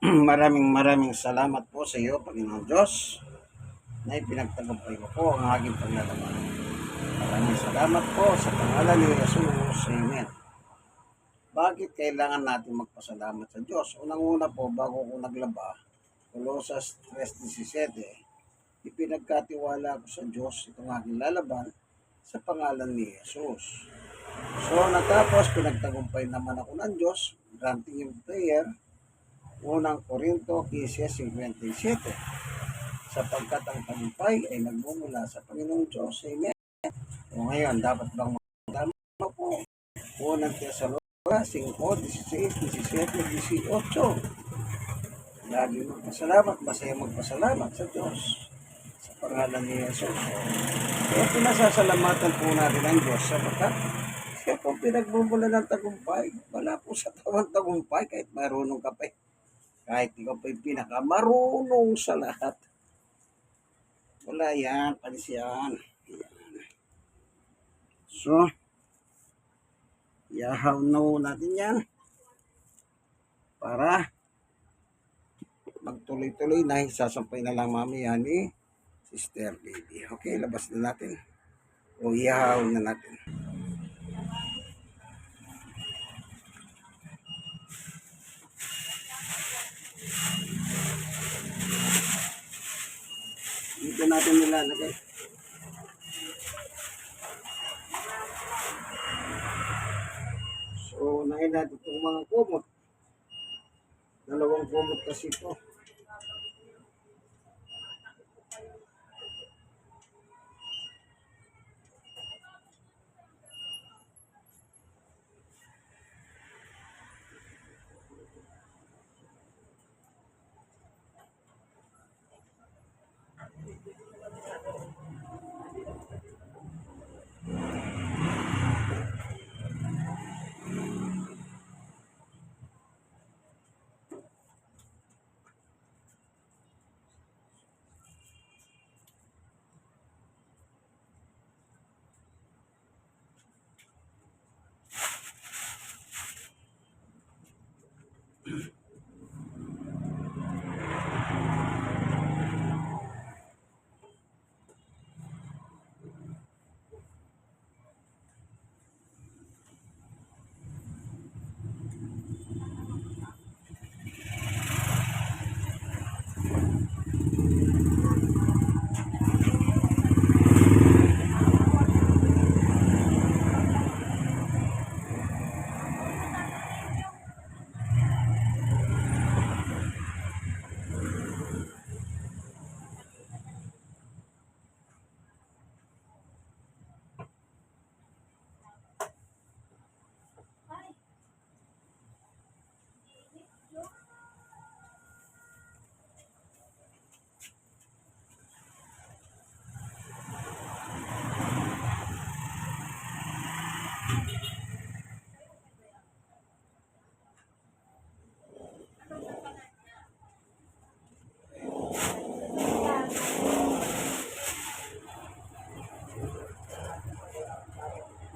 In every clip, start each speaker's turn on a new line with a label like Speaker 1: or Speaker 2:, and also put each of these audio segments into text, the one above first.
Speaker 1: Maraming salamat po sa iyo, Panginoon Diyos, na ipinagtagumpay mo po ang aking paglalaban. Maraming salamat po sa pangalan ni Jesus. Amen. Bakit kailangan natin magpasalamat sa Diyos? Unang-una po, bago ko naglaba, Colosas 3:17, ipinagkatiwala ko sa Diyos itong aking lalaban sa pangalan ni Jesus. So, natapos, pinagtagumpay naman ako ng Diyos, granting yung prayer, unang Korinto 15:57, sapagkat ang tagumpay ay nagmumula sa Panginoong Diyos. Amen. O ngayon, dapat bang magdama po? Unang Tesalonica 5:16-17-18. Lagi magpasalamat, masaya magpasalamat sa Diyos sa pangalan ni Jesus. Kaya pinasasalamatan po natin ang Diyos sapagkat siya po pinagbubula ng tagumpay. Wala po sa tawang tagumpay kahit marunong ka pa. Kahit ikaw pa yung pinakamarunong sa lahat. Wala yan, panis yan. So, ihahaw na natin yan para magtuloy-tuloy na isasampay na lang mamaya ni Sister Baby. Okay, labas na natin. O ihahaw na natin. Dito natin nilalagay. So, unahin natin itong mga kumot. Dalawang kumot kasi ito.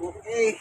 Speaker 1: Okay.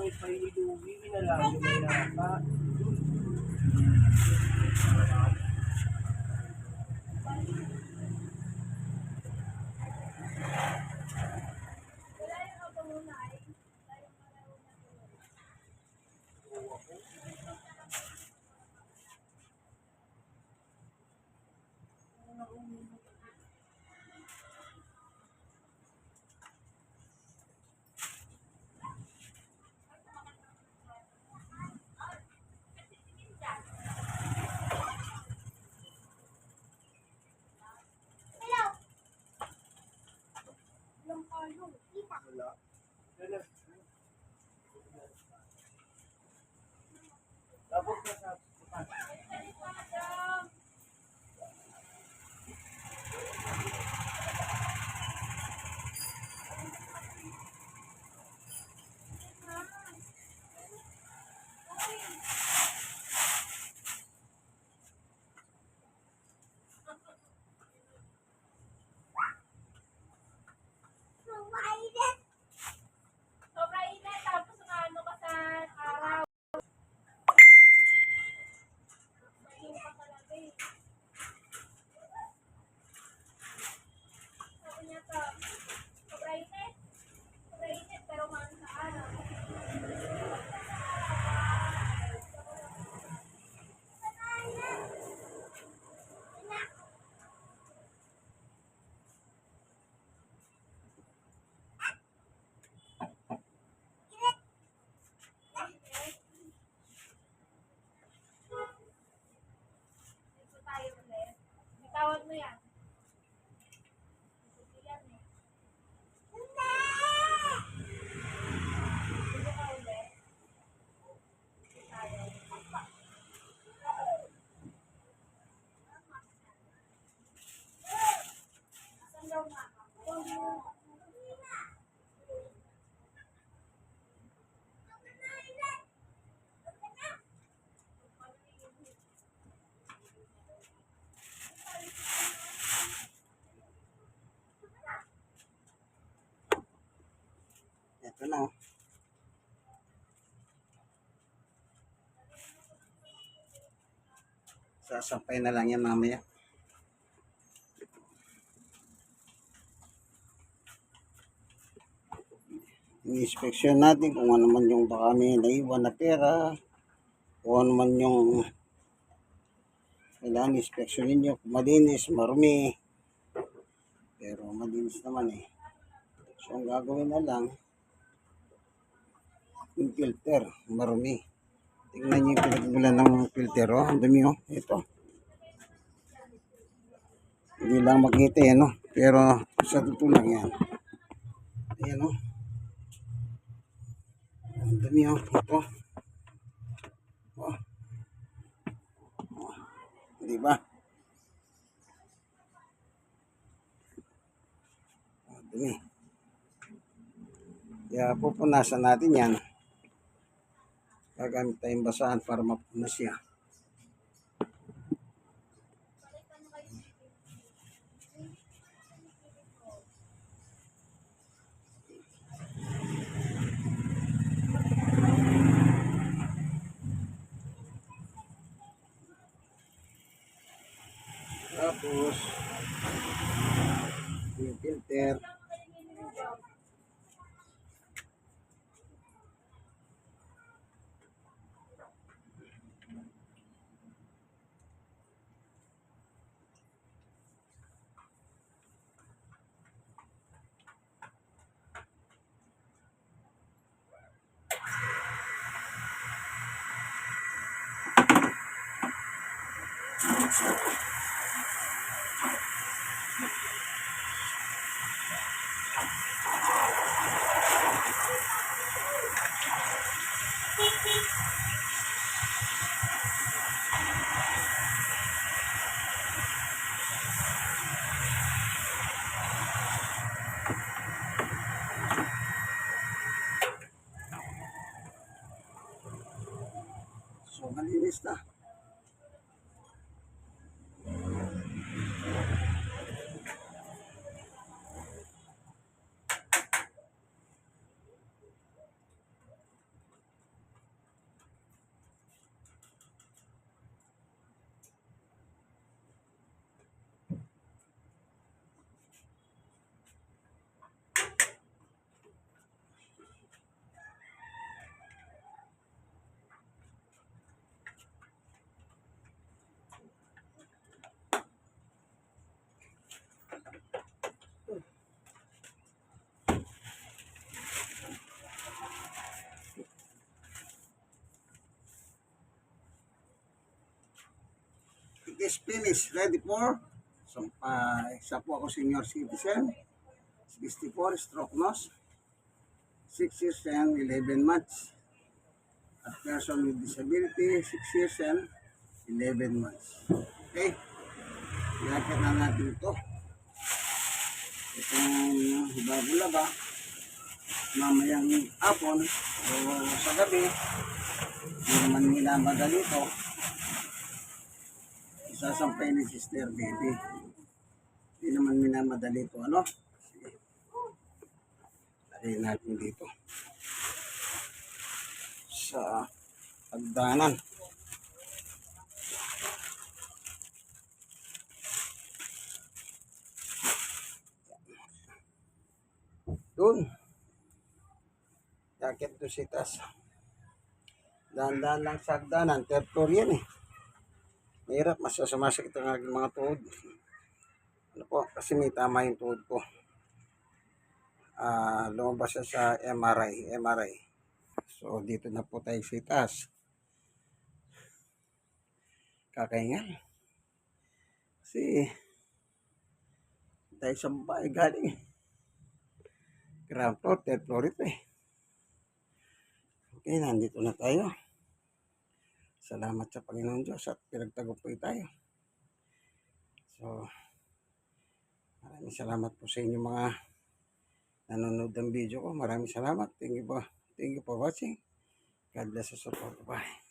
Speaker 2: may pailuwi, inalayo may nata. Wala. Tapos na sa
Speaker 3: Sobrang init, tapos ano ka sa araw. Yung pa talaga eh. Sabi niya to, sobrang init, pero maano sa araw. Dito tayo ulit. Bitawan mo yan. Dito yan eh. Dito ka ulit. Dito tayo. Saan daw nga?
Speaker 1: Ito na oh. Sasampay na lang yan mamaya. I-inspeksyon natin kung ano man yung baka may naiwan na pera, kung ano man yung kailangan inspeksyon ninyo, kung malinis, marumi. Pero malinis naman eh. So ang gagawin na lang, yung filter, marumi. Tingnan nyo yung pinagmulan ng filter, oh. Ang dumi, oh. Ito. Hindi lang makita yan, oh. Pero sa totoo lang yan. Ayan, oh. Ang dumi, oh. Ito. Oh. Di ba? Ang dumi. Kaya pupunasan natin yan. Gagamit tayong basahan para mapunas siya. Tapos, yung filter. So, malinis na. is finished. Ready for? So, isa po ako senior citizen. 64, stroke nose. 6 years and 11 months. At person with disability, 6 years and 11 months. Okay? Ilakit na natin ito. Itong bago laba. Mamayang hapon o sa gabi. Hindi naman minamadali ito. Isasampay ni Sister Baby. Hindi naman minamadali ito. Ano? Sige. Lagay natin dito. Sa hagdanan. Doon. Yakit to si Tas. Dahan-dahan lang sa hagdanan. Third floor yan eh. Mahirap. Mas sumasakit ang aking mga tuhod. Ano po? Kasi may tama yung tuhod ko. Lumabas siya sa MRI. So, dito na po tayo sa taas. Kakaingal. Kasi, tayo sa babae galing. Ground floor, third floor ito eh. Okay, nandito na tayo. Salamat sa Panginoon Diyos at pinagtagumpay tayo. So, maraming salamat po sa inyo mga nanonood ng video ko. Maraming salamat. Thank you for watching. God bless us all. Bye.